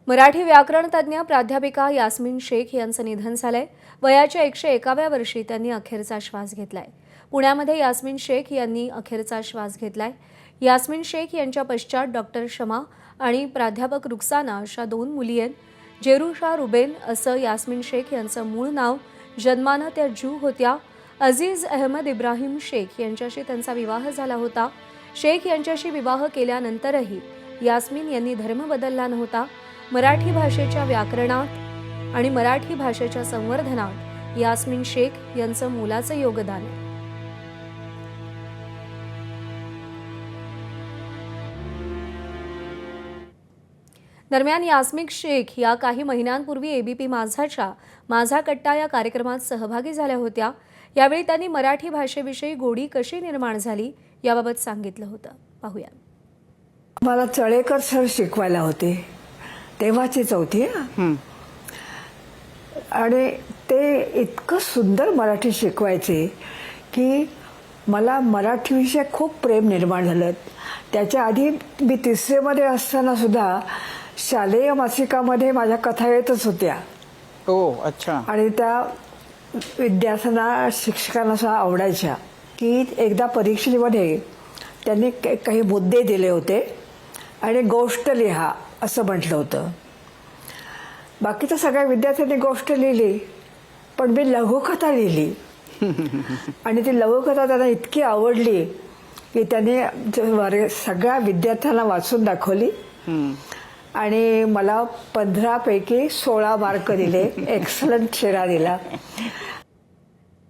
मराठी व्याकरण तज्ज्ञ प्राध्यापिका यास्मिन शेख यांचं निधन झालंय। वयाच्या 101व्या वर्षी त्यांनी अखेरचा श्वास घेतलाय। पुण्यामध्ये यास्मिन शेख यांनी अखेरचा श्वास घेतलाय। यास्मिन शेख यांच्या पश्चात डॉक्टर शमा आणि प्राध्यापक रुक्साना अशा 2 मुली आहेत। जेरुशा रुबेन असं यास्मिन शेख यांचं मूळ नाव। जन्मानं त्या ज्यू होत्या। अजीज अहमद इब्राहिम शेख यांच्याशी त्यांचा विवाह झाला होता। शेख यांच्याशी विवाह केल्यानंतरही यास्मिन यांनी धर्म बदलला नव्हता। मराठी भाषेच्या व्याकरणात आणि मराठी भाषेच्या संवर्धनात यास्मिन शेख यांचं मोलाचं योगदान आहे। दरम्यान यास्मिन शेख या काही महिन्यांपूर्वी एबीपी माझाच्या माझा कट्टा या कार्यक्रमात सहभागी झाल्या होत्या। यावेळी त्यांनी मराठी भाषेविषयी गोडी कशी निर्माण झाली याबाबत सांगितलं होतं। पाहूया। मला चळेकर सर शिकवायला होते, तेव्हाची 4थी आणि ते इतकं सुंदर मराठी शिकवायचे की मला मराठीविषयी खूप प्रेम निर्माण झालं। त्याच्या आधी मी 3रीमध्ये असताना सुद्धा शालेय मासिकामध्ये माझ्या कथा येतच होत्या। अच्छा। आणि त्या विद्यार्थ्यांना शिक्षकांना सुद्धा आवडायच्या की एकदा परीक्षेमध्ये त्यांनी काही मुद्दे दिले होते आणि गोष्ट लिहा असं म्हटलं होतं। बाकीच्या सगळ्या विद्यार्थ्यांनी गोष्ट लिहिली, पण मी लघुकथा लिहिली आणि ती लघुकथा त्यांना इतकी आवडली की त्यांनी सगळ्या विद्यार्थ्यांना वाचून दाखवली आणि मला 15 पैकी 16 मार्क दिले, एक्सलंट शेरा दिला।